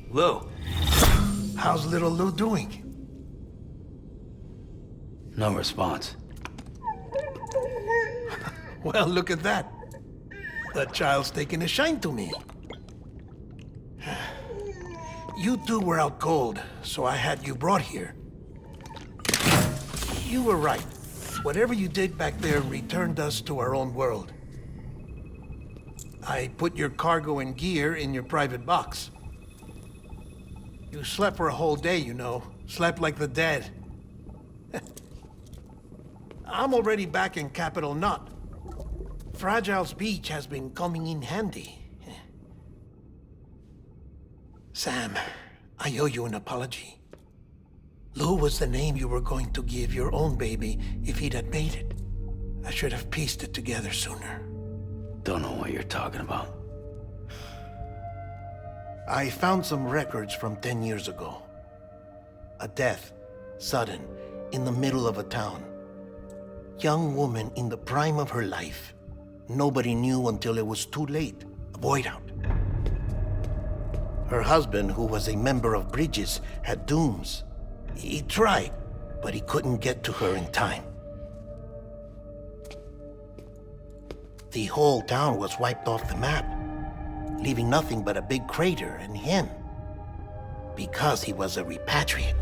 Lou. How's little Lou doing? No response. Well, look at that. The child's taking a shine to me. You two were out cold, so I had you brought here. You were right. Whatever you did back there returned us to our own world. I put your cargo and gear in your private box. You slept for a whole day, you know. Slept like the dead. I'm already back in Capital Knot. Fragile's beach has been coming in handy. Sam, I owe you an apology. Lou was the name you were going to give your own baby if he'd had made it. I should have pieced it together sooner. Don't know what you're talking about. I found some records from 10 years ago. A death, sudden, in the middle of a town. Young woman in the prime of her life. Nobody knew until it was too late. A void out. Her husband, who was a member of Bridges, had dooms. He tried, but he couldn't get to her in time. The whole town was wiped off the map, leaving nothing but a big crater and him. Because he was a repatriate.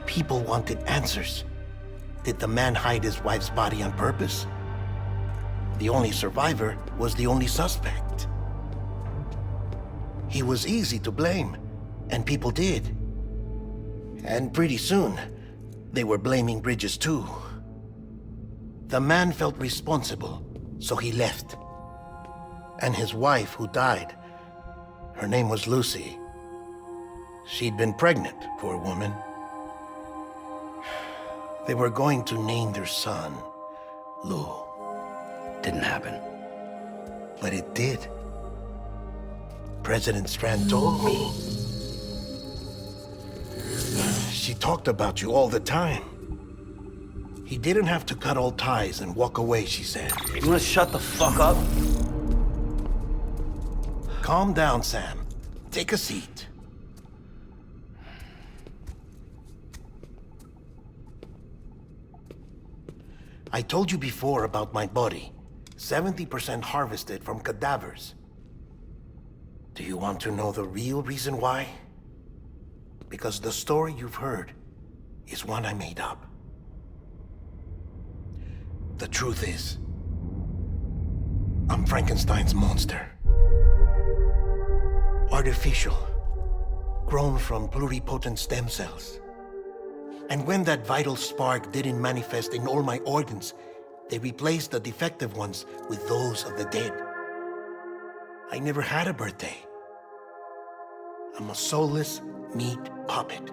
People wanted answers. Did the man hide his wife's body on purpose? The only survivor was the only suspect. He was easy to blame, and people did. And pretty soon, they were blaming Bridges too. The man felt responsible, so he left. And his wife, who died, her name was Lucy. She'd been pregnant, poor woman. They were going to name their son Lou. Didn't happen. But it did. President Strand told me. She talked about you all the time. He didn't have to cut all ties and walk away, she said. You wanna shut the fuck up? Calm down, Sam. Take a seat. I told you before about my body. 70% harvested from cadavers. Do you want to know the real reason why? Because the story you've heard is one I made up. The truth is, I'm Frankenstein's monster. Artificial, grown from pluripotent stem cells. And when that vital spark didn't manifest in all my organs, they replaced the defective ones with those of the dead. I never had a birthday. I'm a soulless meat puppet.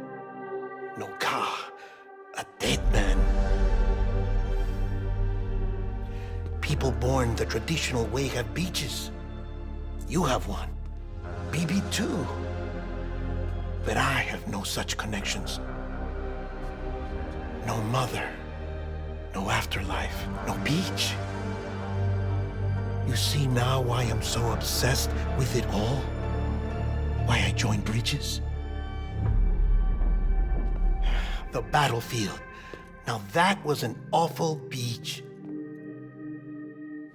No ka, a dead man. People born the traditional way have beaches. You have one. BB too. But I have no such connections. No mother. No afterlife. No beach. You see now why I'm so obsessed with it all? Why I joined Bridges? The battlefield. Now that was an awful beach.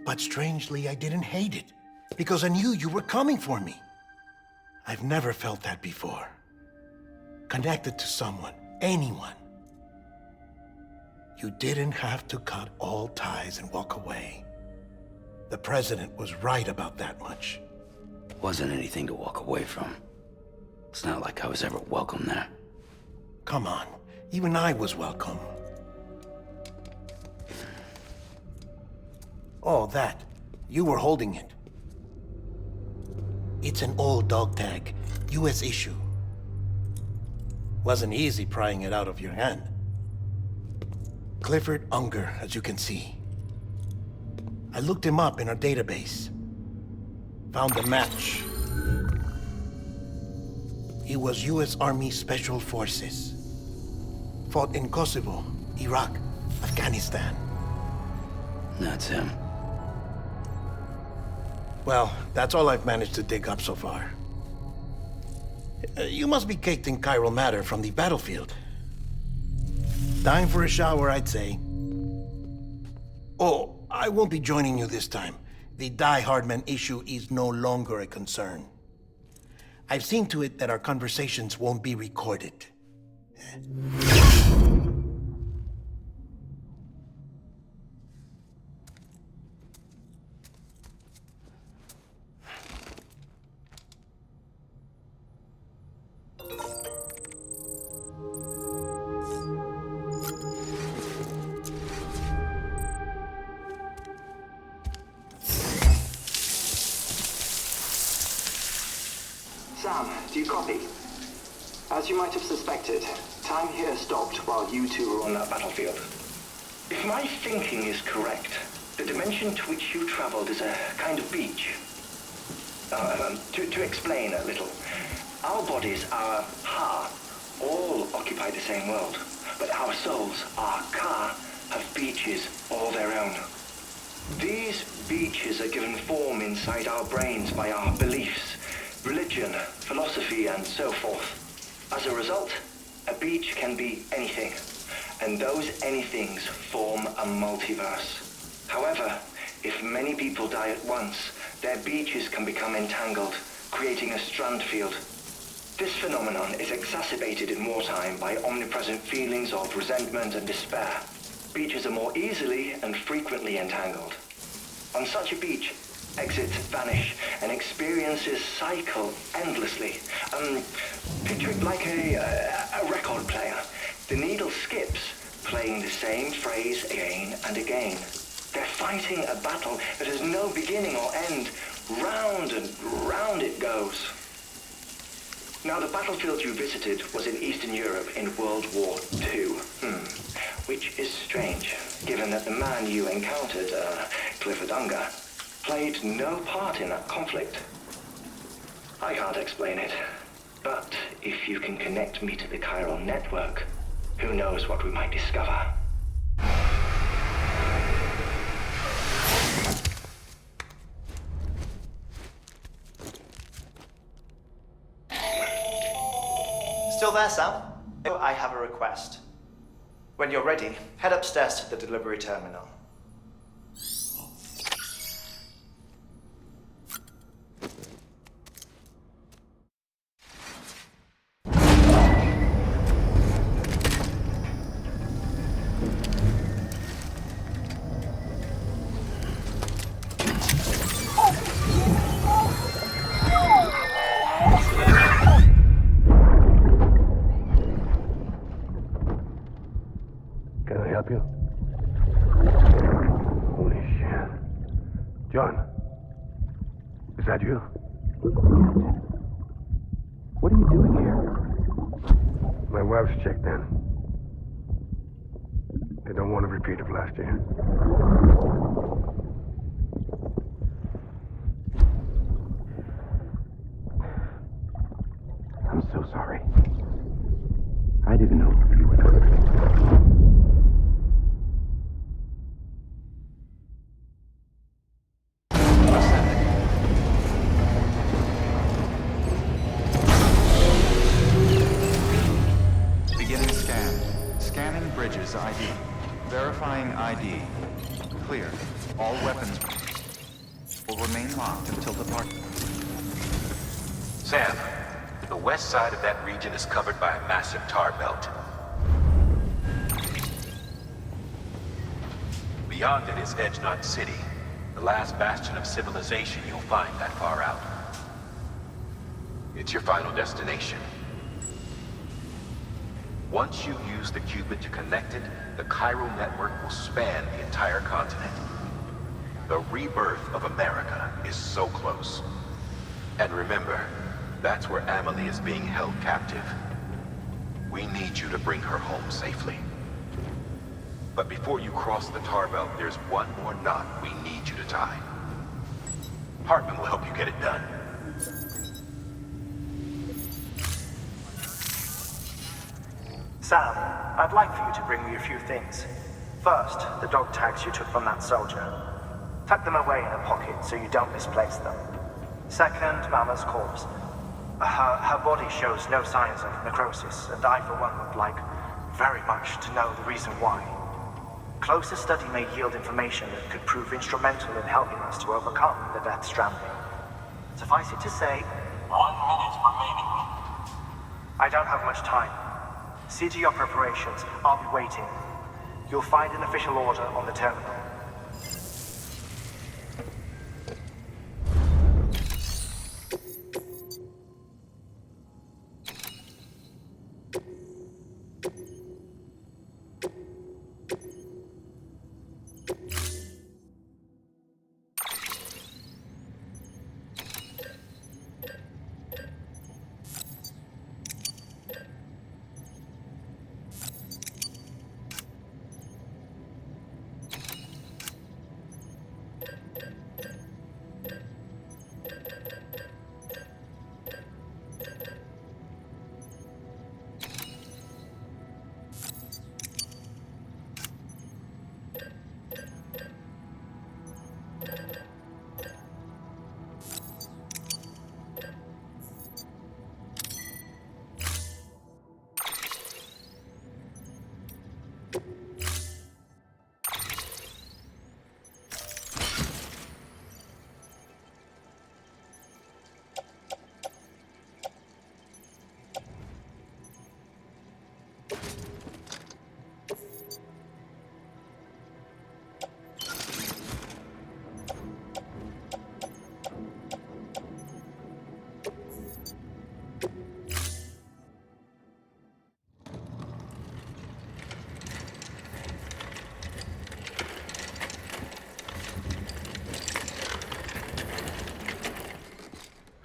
But strangely, I didn't hate it, because I knew you were coming for me. I've never felt that before. Connected to someone, anyone. You didn't have to cut all ties and walk away. The president was right about that much. Wasn't anything to walk away from. It's not like I was ever welcome there. Come on, even I was welcome. Oh, that. You were holding it. It's an old dog tag, US issue. Wasn't easy prying it out of your hand. Clifford Unger, as you can see. I looked him up in our database. Found a match. He was US Army Special Forces. Fought in Kosovo, Iraq, Afghanistan. That's him. Well, that's all I've managed to dig up so far. You must be caked in chiral matter from the battlefield. Time for a shower, I'd say. Oh, I won't be joining you this time. The Die Heartman issue is no longer a concern. I've seen to it that our conversations won't be recorded. Sam, do you copy? As you might have suspected, time here stopped while you two were on that battlefield. If my thinking is correct, the dimension to which you traveled is a kind of beach. To explain a little, our bodies, our ha, all occupy the same world, but our souls, our ka, have beaches all their own. These beaches are given form inside our brains by our beliefs, religion, philosophy, and so forth. As a result, a beach can be anything, and those anythings form a multiverse. However, if many people die at once, their beaches can become entangled, creating a strand field. This phenomenon is exacerbated in wartime by omnipresent feelings of resentment and despair. Beaches are more easily and frequently entangled. On such a beach, exits vanish and experiences cycle endlessly. Picture it like a record player. The needle skips, playing the same phrase again and again. They're fighting a battle that has no beginning or end. Round and round it goes. Now, the battlefield you visited was in Eastern Europe in World War II. Which is strange, given that the man you encountered, Clifford Unger, played no part in that conflict. I can't explain it, but if you can connect me to the chiral network, who knows what we might discover. Still there, Sam? I have a request. When you're ready, head upstairs to the delivery terminal. Can I help you? Holy shit. John, is that you? What are you doing here? My wife's checked in. They don't want a repeat of last year. I'm so sorry. I didn't know you were there. Beginning scan. Scanning bridges ID. Verifying ID. Clear. All weapons will remain locked until departure. Sam, the west side of that region is covered by a massive tar belt. Beyond it is Edge Knot City, the last bastion of civilization you'll find that far out. It's your final destination. Once you use the qubit to connect it, the chiral network will span the entire continent. The rebirth of America is so close. And remember, that's where Amelie is being held captive. We need you to bring her home safely. But before you cross the tar belt, there's one more knot we need you to tie. Heartman will help you get it done. Sam, I'd like for you to bring me a few things. First, the dog tags you took from that soldier. Tuck them away in a pocket so you don't misplace them. Second, Mama's corpse. Her body shows no signs of necrosis, and I, for one, would like very much to know the reason why. Closer study may yield information that could prove instrumental in helping us to overcome the Death Stranding. Suffice it to say, 1 minute remaining. I don't have much time. See to your preparations. I'll be waiting. You'll find an official order on the terminal.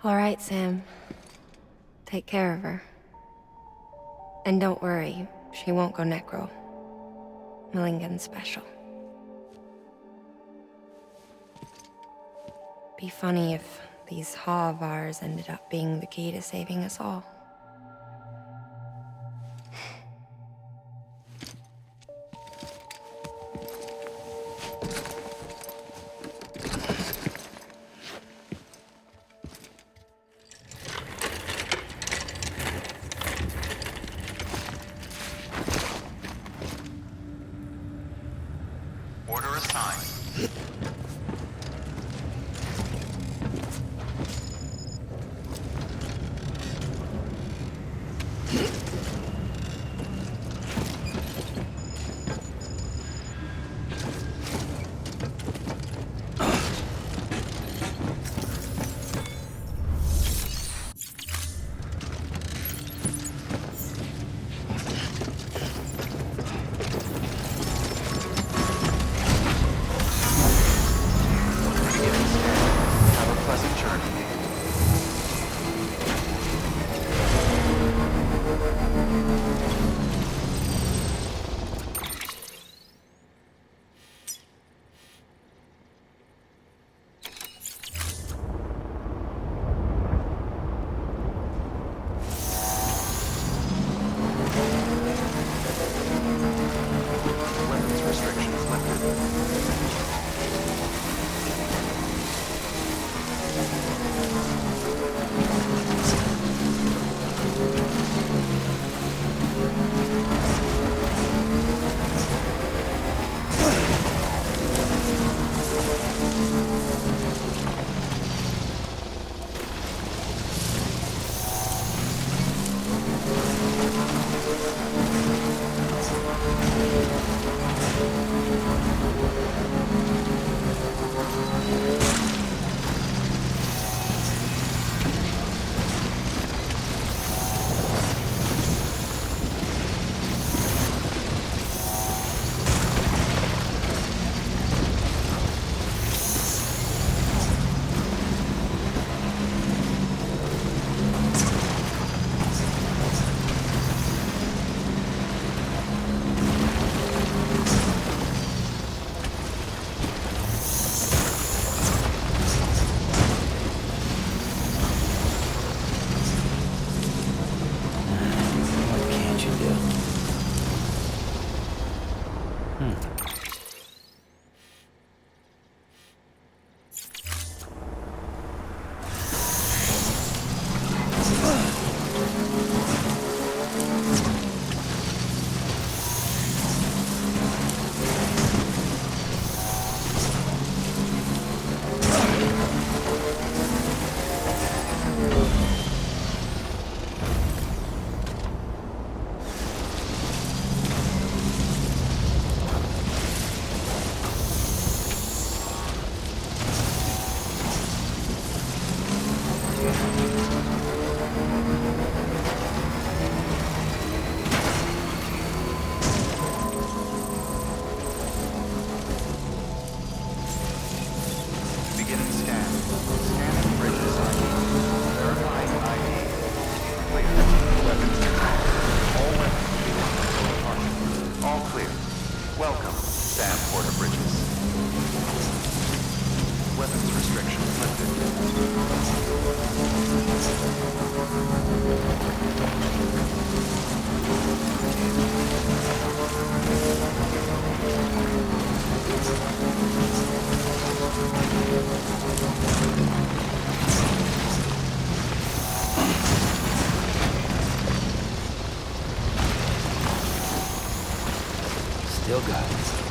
All right, Sam. Take care of her. And don't worry, she won't go necro. Millingan's special. Be funny if these Ha of ours ended up being the key to saving us all. Order assigned. Still got it.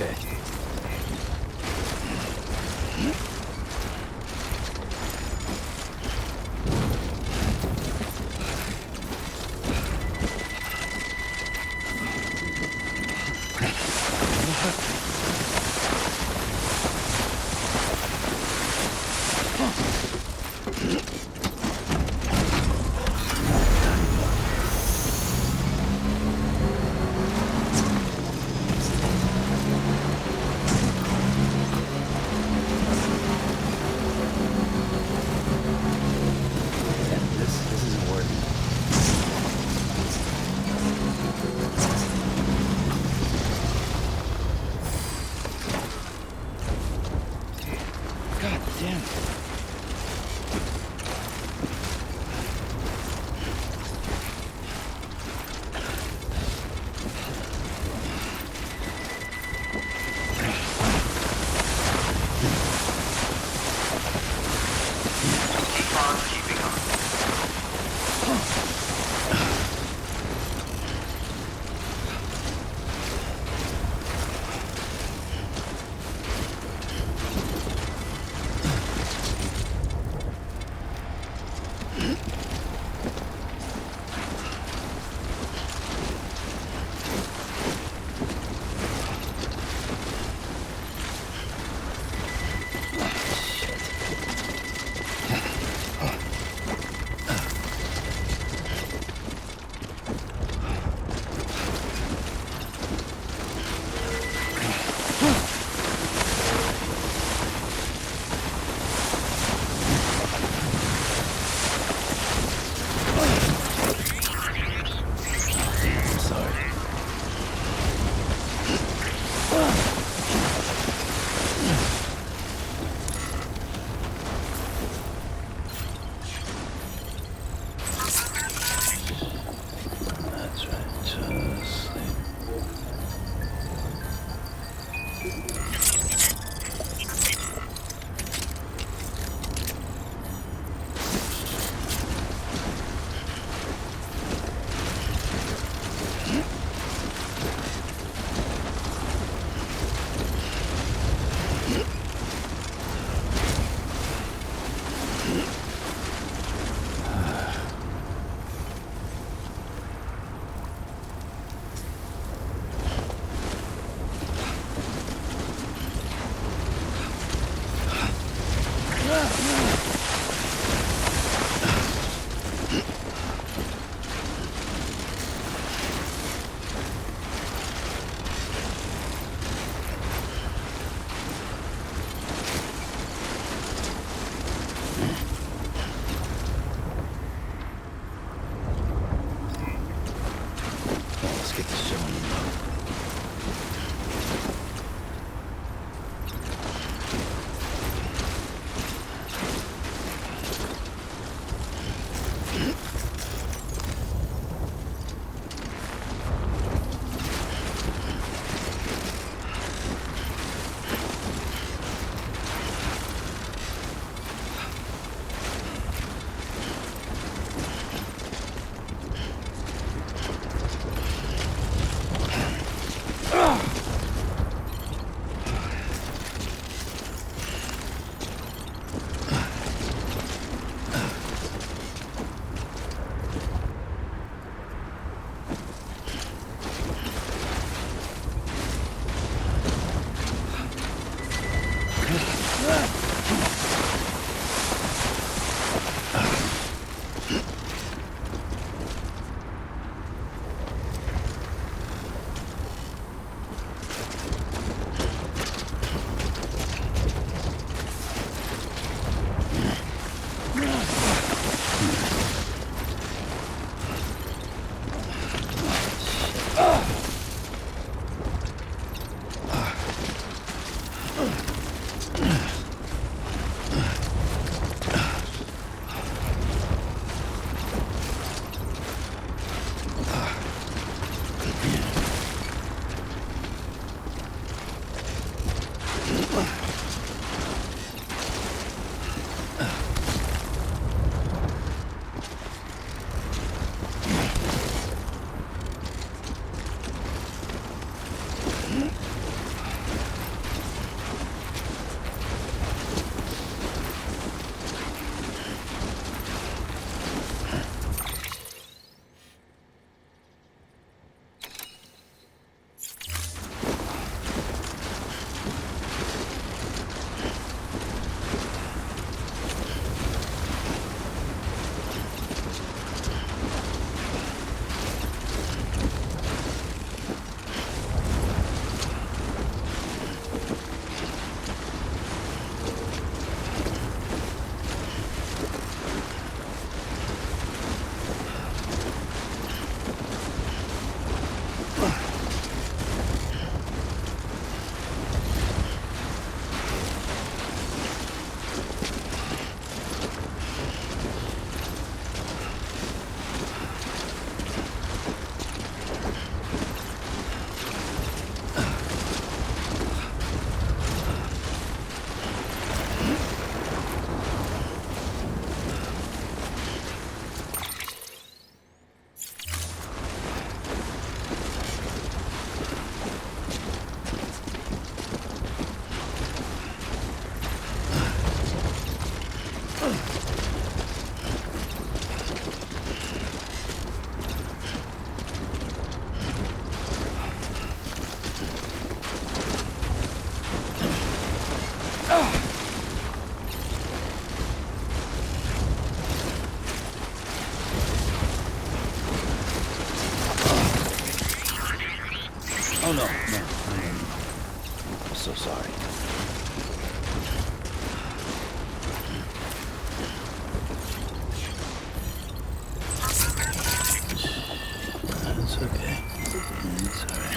okay. This isn't working. Oh no, no. I'm so sorry. It's okay. It's alright.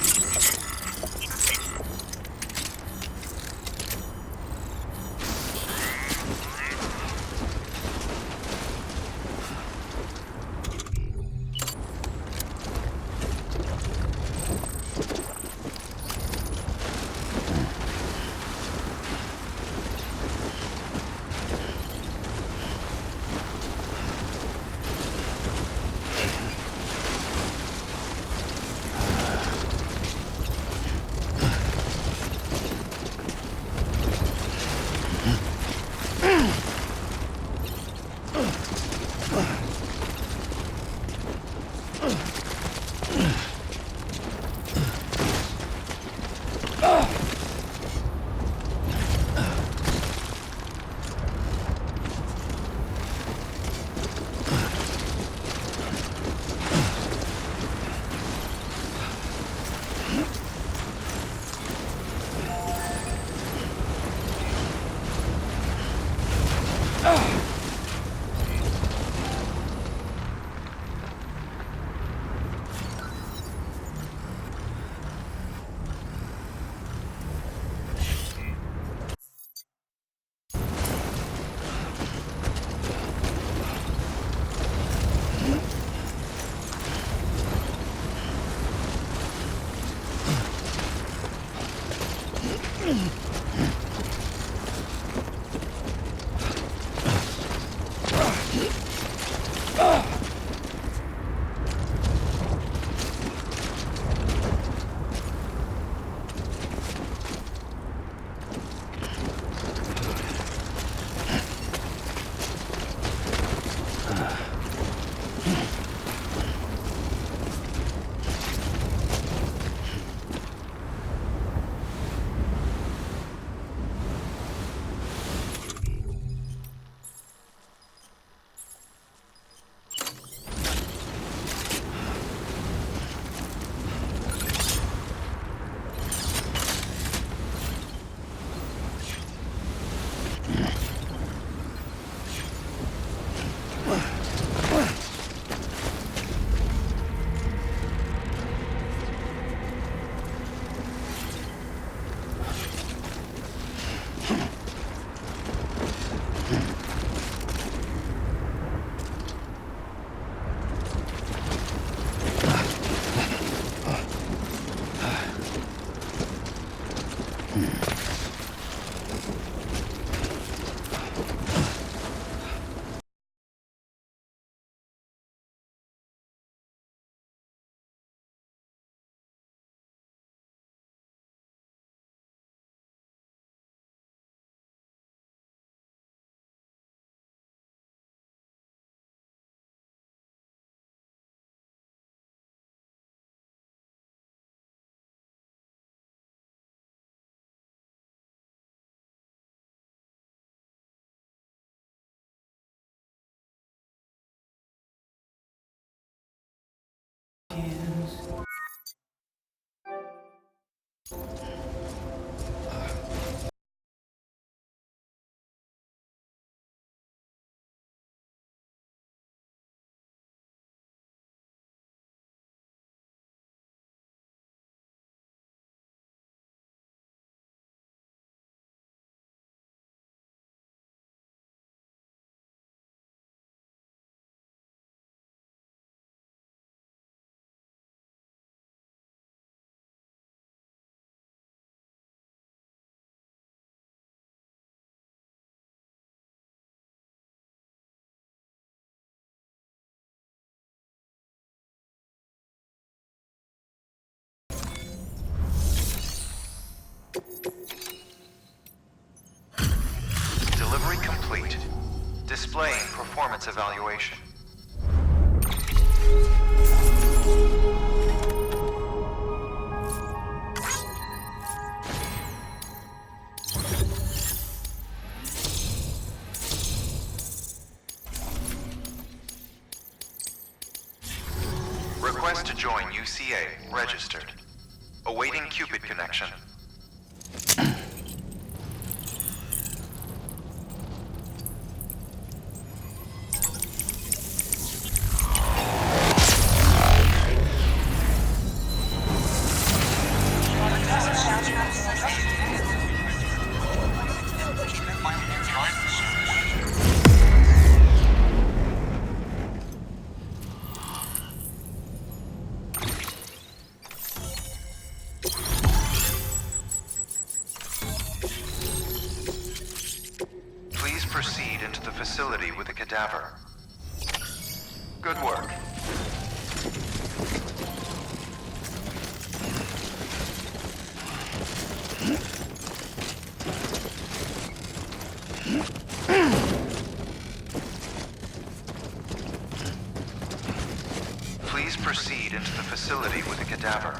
Delivery complete. Displaying performance evaluation. Request to join UCA registered. Awaiting Cupid connection. Please proceed into the facility with a cadaver. Good work. Please proceed into the facility with a cadaver.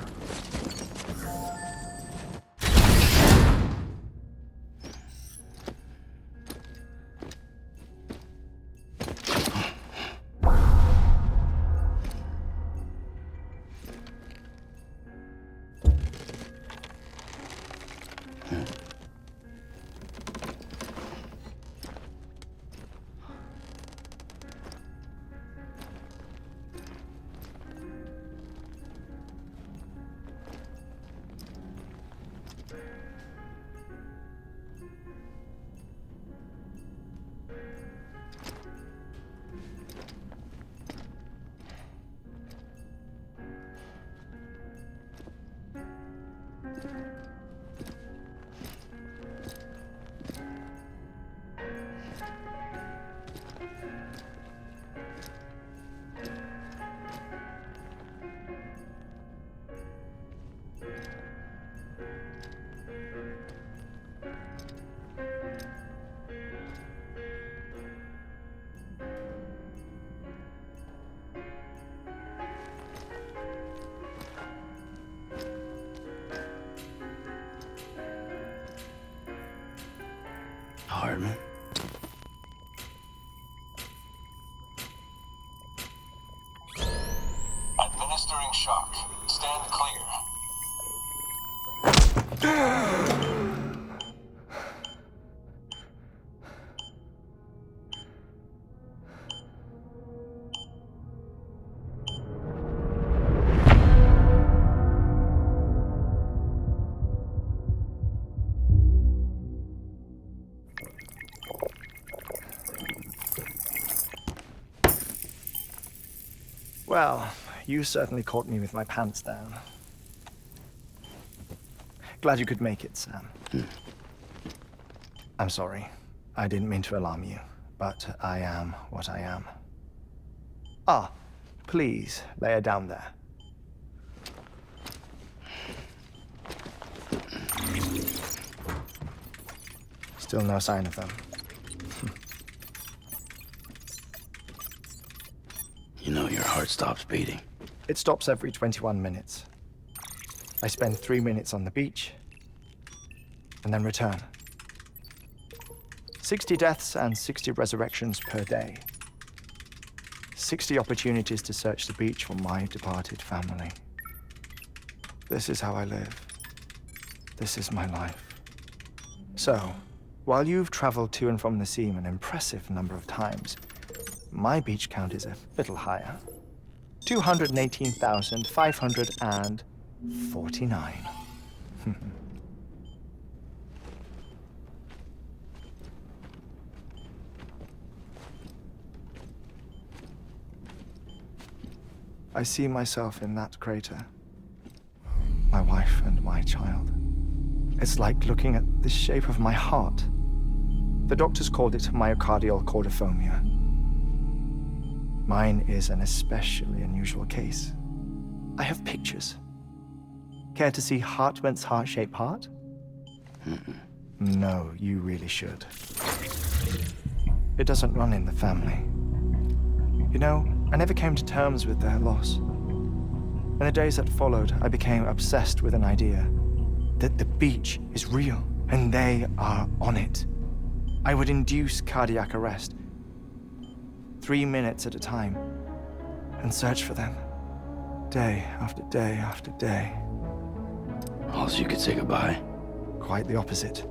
Heartman. Administering shock. Stand clear. Well, you certainly caught me with my pants down. Glad you could make it, Sam. I'm sorry. I didn't mean to alarm you, but I am what I am. Ah, please, lay her down there. Still no sign of them. You know your heart stops beating. It stops every 21 minutes. I spend 3 minutes on the beach, and then return. 60 deaths and 60 resurrections per day. 60 opportunities to search the beach for my departed family. This is how I live. This is my life. So, while you've traveled to and from the seam an impressive number of times, my beach count is a little higher. 218,549. I see myself in that crater. My wife and my child. It's like looking at the shape of my heart. The doctors called it myocardial cordiformia. Mine is an especially unusual case. I have pictures. Care to see Heartman's heart-shaped heart? No, you really should. It doesn't run in the family. You know, I never came to terms with their loss. In the days that followed, I became obsessed with an idea that the beach is real, and they are on it. I would induce cardiac arrest, 3 minutes at a time, and search for them, day after day after day. Also, you could say goodbye. Quite the opposite.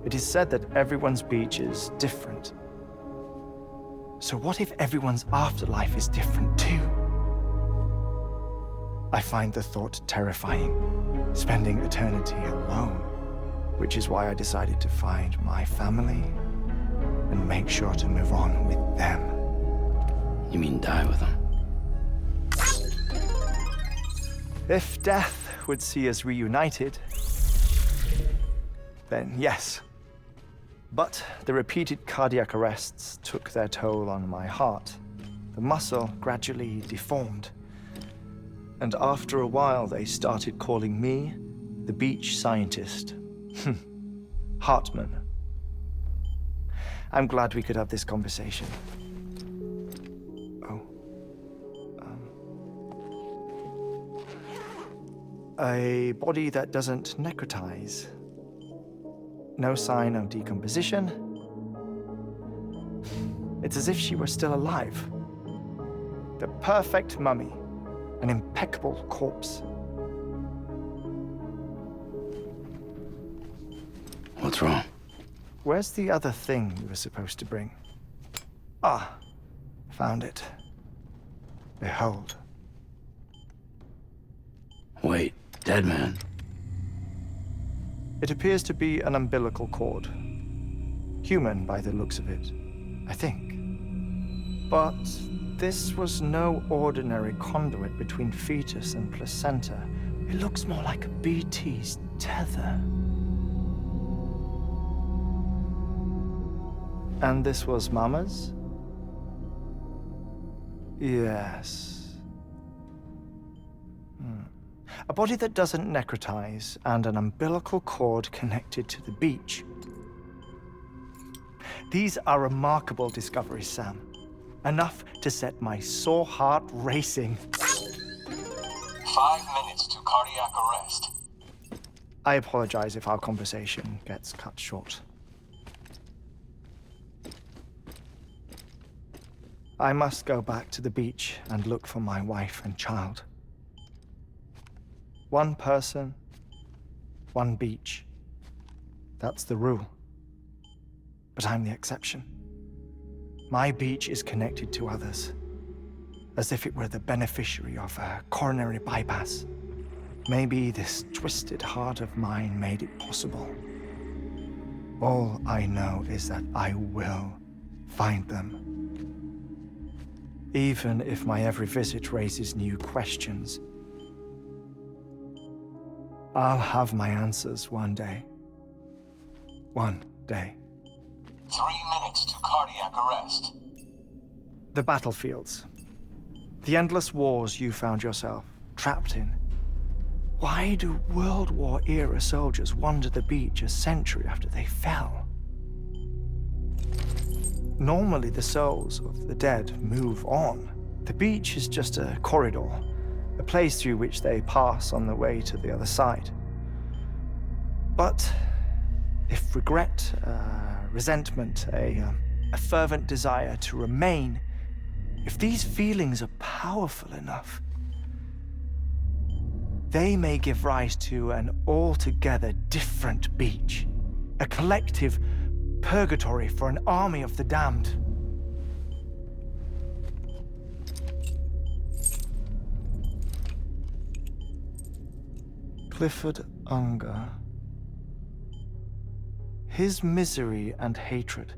It is said that everyone's beach is different. So what if everyone's afterlife is different too? I find the thought terrifying, spending eternity alone, which is why I decided to find my family and make sure to move on with them. You mean die with them? If death would see us reunited, then yes. But the repeated cardiac arrests took their toll on my heart. The muscle gradually deformed. And after a while, they started calling me the beach scientist. Heartman. I'm glad we could have this conversation. A body that doesn't necrotize. No sign of decomposition. It's as if she were still alive. The perfect mummy. An impeccable corpse. What's wrong? Where's the other thing you were supposed to bring? Ah, found it. Behold. Wait, dead man? It appears to be an umbilical cord. Human by the looks of it, I think. But this was no ordinary conduit between fetus and placenta. It looks more like a BT's tether. And this was Mama's? Yes. A body that doesn't necrotize and an umbilical cord connected to the beach. These are remarkable discoveries, Sam. Enough to set my sore heart racing. 5 minutes to cardiac arrest. I apologize if our conversation gets cut short. I must go back to the beach and look for my wife and child. One person, one beach. That's the rule. But I'm the exception. My beach is connected to others, as if it were the beneficiary of a coronary bypass. Maybe this twisted heart of mine made it possible. All I know is that I will find them. Even if my every visit raises new questions, I'll have my answers one day. One day. 3 minutes to cardiac arrest. The battlefields. The endless wars you found yourself trapped in. Why do World War-era soldiers wander the beach a century after they fell? Normally, the souls of the dead move on. The beach is just a corridor, a place through which they pass on the way to the other side. But if regret, resentment, a fervent desire to remain, if these feelings are powerful enough, they may give rise to an altogether different beach, a collective purgatory for an army of the damned. Clifford Unger. His misery and hatred,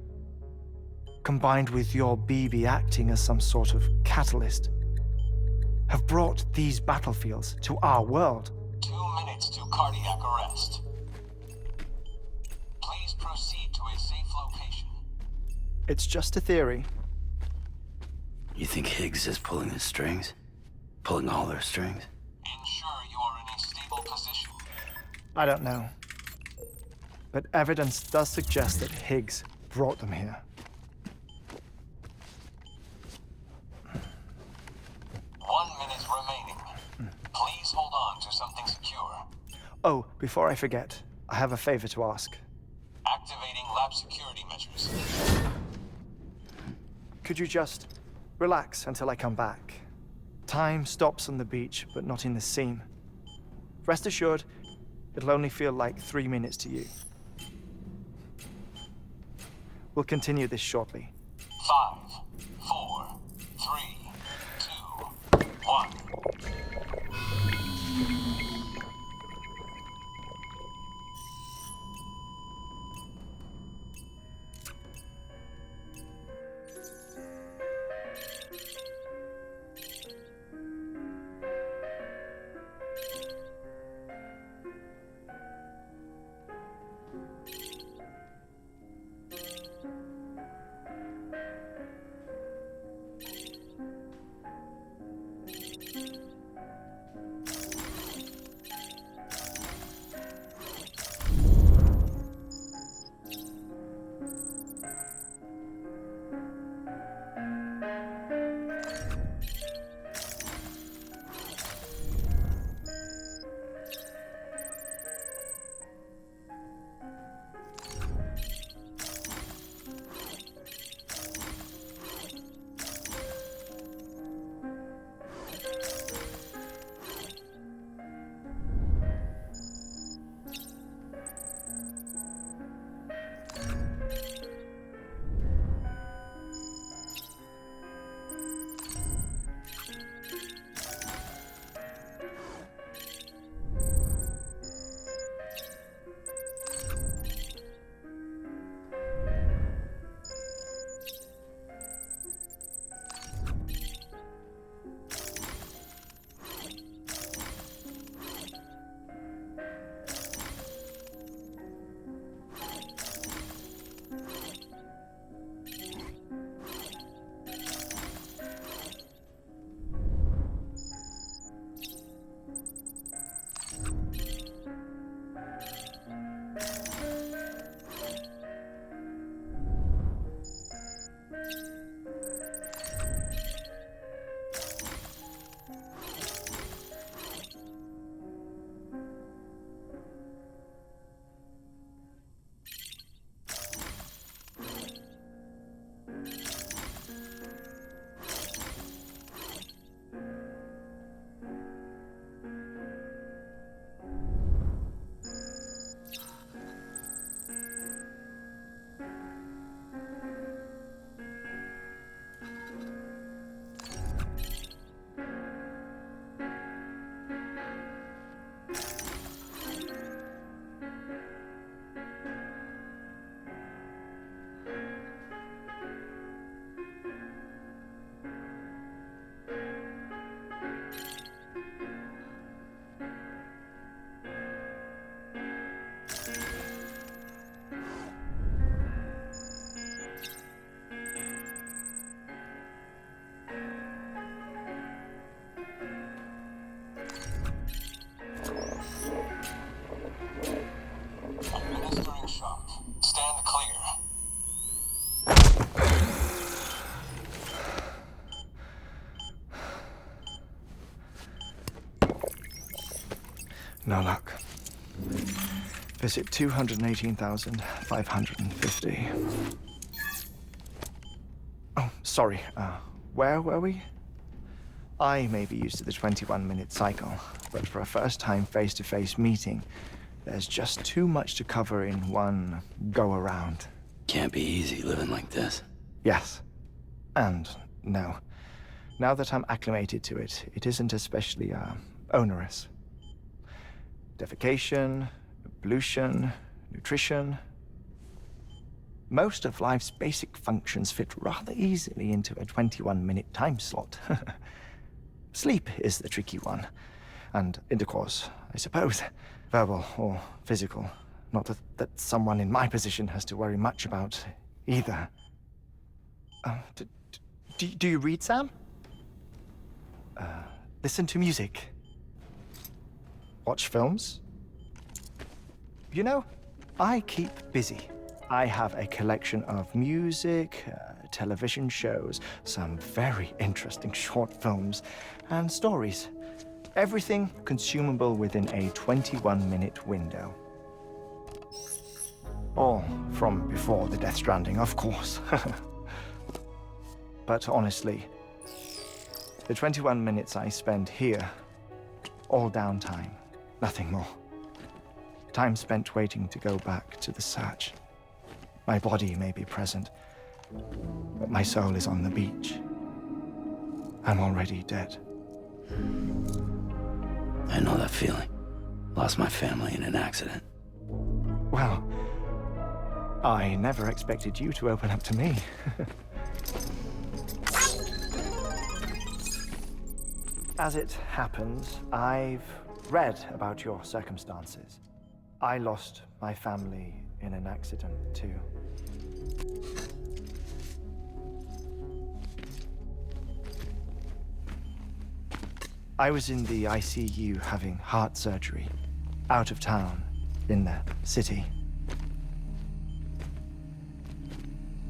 combined with your BB acting as some sort of catalyst, have brought these battlefields to our world. 2 minutes to cardiac arrest. Please proceed to a safe location. It's just a theory. You think Higgs is pulling the strings? Pulling all their strings? Ensure you are in a stable position. I don't know. But evidence does suggest that Higgs brought them here. 1 minute remaining. Please hold on to something secure. Oh, before I forget, I have a favor to ask. Activating lab security measures. Could you just relax until I come back? Time stops on the beach, but not in the scene. Rest assured, it'll only feel like 3 minutes to you. We'll continue this shortly. 5, 4, 3, 2, 1. Administering shock. Stand clear. No luck. Visit 218,550. Oh, sorry. Where were we? I may be used to the 21-minute cycle, but for a first-time face-to-face meeting, there's just too much to cover in one go-around. Can't be easy living like this. Yes. And no. Now that I'm acclimated to it, it isn't especially, onerous. Defecation, pollution, nutrition. Most of life's basic functions fit rather easily into a 21-minute time slot. Sleep is the tricky one. And intercourse, I suppose. Verbal or physical. Not that someone in my position has to worry much about either. Do you read, Sam? Listen to music. Watch films? You know, I keep busy. I have a collection of music, television shows, some very interesting short films, and stories. Everything consumable within a 21-minute window. All from before the Death Stranding, of course. But honestly, the 21 minutes I spend here, all downtime, Nothing more. Time spent waiting to go back to the search. My body may be present, but my soul is on the beach. I'm already dead. I know that feeling. Lost my family in an accident. Well, I never expected you to open up to me. As it happens, I've read about your circumstances. I lost my family in an accident, too. I was in the ICU having heart surgery, out of town, in the city.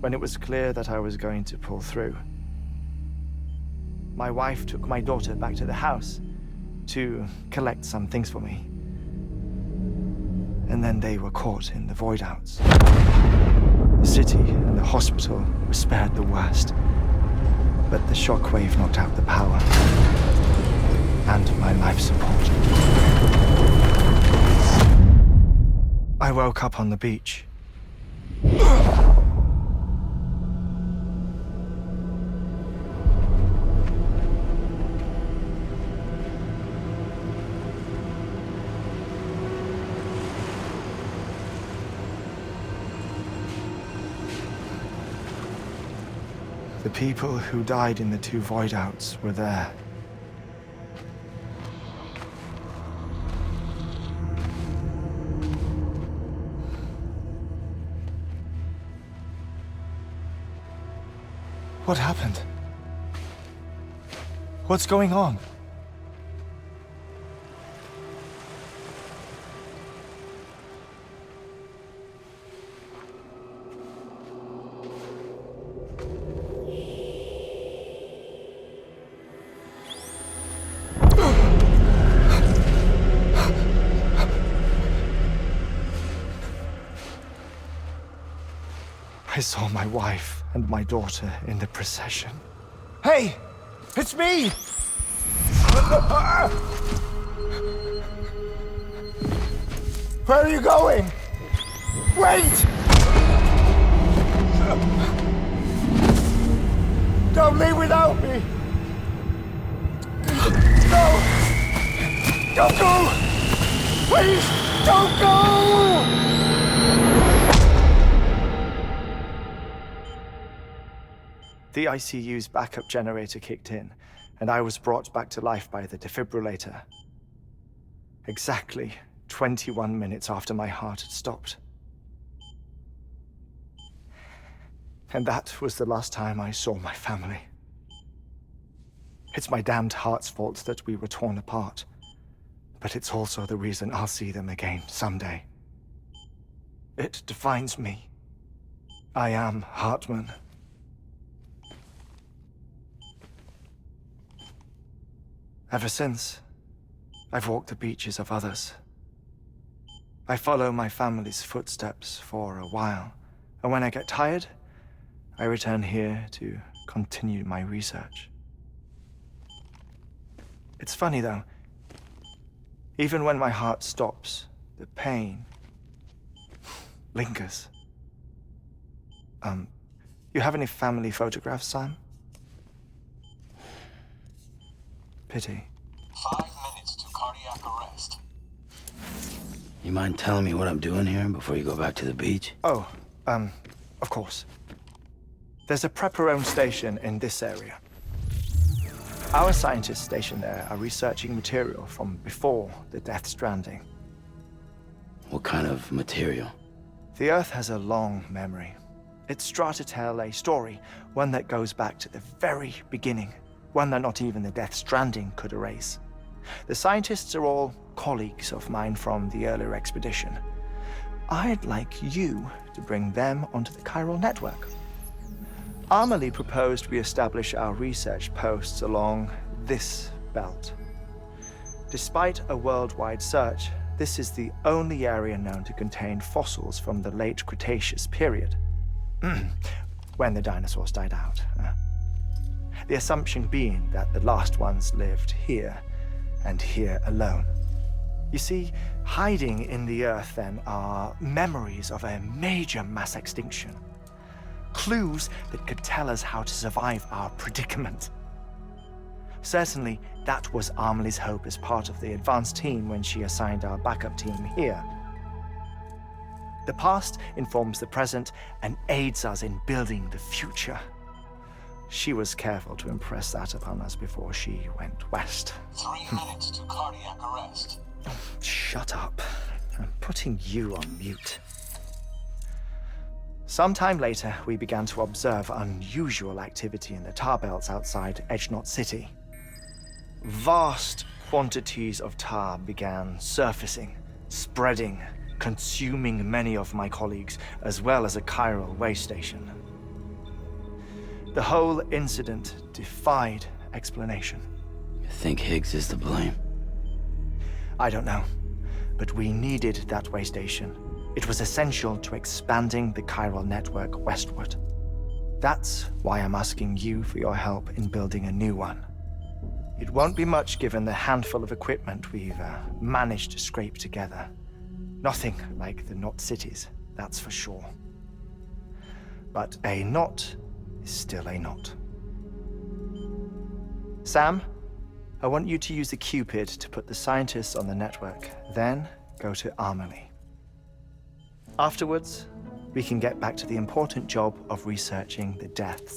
When it was clear that I was going to pull through, my wife took my daughter back to the house to collect some things for me. And then they were caught in the void-outs. The city and the hospital were spared the worst, but the shockwave knocked out the power and my life support. I woke up on the beach. The people who died in the 2 void-outs were there. What happened? What's going on? I saw my wife and my daughter in the procession. Hey! It's me! Where are you going? Wait! Don't leave without me! No! Don't go! Please, don't go! The ICU's backup generator kicked in, and I was brought back to life by the defibrillator. Exactly 21 minutes after my heart had stopped. And that was the last time I saw my family. It's my damned heart's fault that we were torn apart, but it's also the reason I'll see them again someday. It defines me. I am Heartman. Ever since, I've walked the beaches of others. I follow my family's footsteps for a while, and when I get tired, I return here to continue my research. It's funny though, even when my heart stops, the pain lingers. You have any family photographs, Sam? Pity. 5 minutes to cardiac arrest. You mind telling me what I'm doing here before you go back to the beach? Oh, of course. There's a Prepper-owned station in this area. Our scientists stationed there are researching material from before the Death Stranding. What kind of material? The Earth has a long memory. It's trying to tell a story, one that goes back to the very beginning. One that not even the Death Stranding could erase. The scientists are all colleagues of mine from the earlier expedition. I'd like you to bring them onto the chiral network. Amelie proposed we establish our research posts along this belt. Despite a worldwide search, this is the only area known to contain fossils from the late Cretaceous period, when the dinosaurs died out. The assumption being that the last ones lived here, and here alone. You see, hiding in the Earth then are memories of a major mass extinction. Clues that could tell us how to survive our predicament. Certainly, that was Amelie's hope as part of the advanced team when she assigned our backup team here. The past informs the present and aids us in building the future. She was careful to impress that upon us before she went west. 3 minutes to cardiac arrest. Shut up. I'm putting you on mute. Sometime later, we began to observe unusual activity in the tar belts outside Edgenot City. Vast quantities of tar began surfacing, spreading, consuming many of my colleagues, as well as a chiral way station. The whole incident defied explanation. You think Higgs is to blame? I don't know, but we needed that way station. It was essential to expanding the chiral network westward. That's why I'm asking you for your help in building a new one. It won't be much given the handful of equipment we've managed to scrape together. Nothing like the Knot cities, that's for sure. But a knot is still a knot. Sam, I want you to use the Cupid to put the scientists on the network, then go to Amelie. Afterwards, we can get back to the important job of researching the deaths.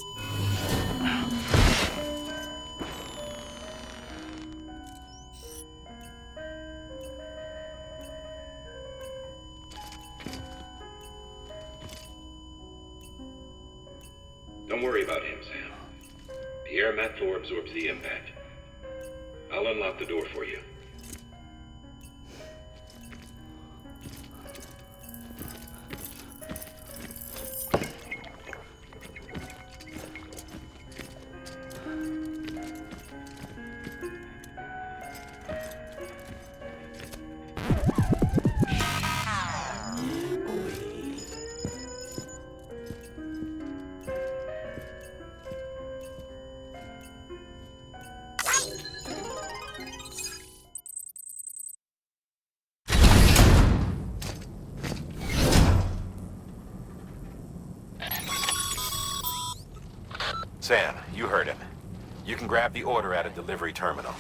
Don't worry about him, Sam. The air mat floor absorbs the impact. I'll unlock the door for you. Sam, you heard him. You can grab the order at a delivery terminal.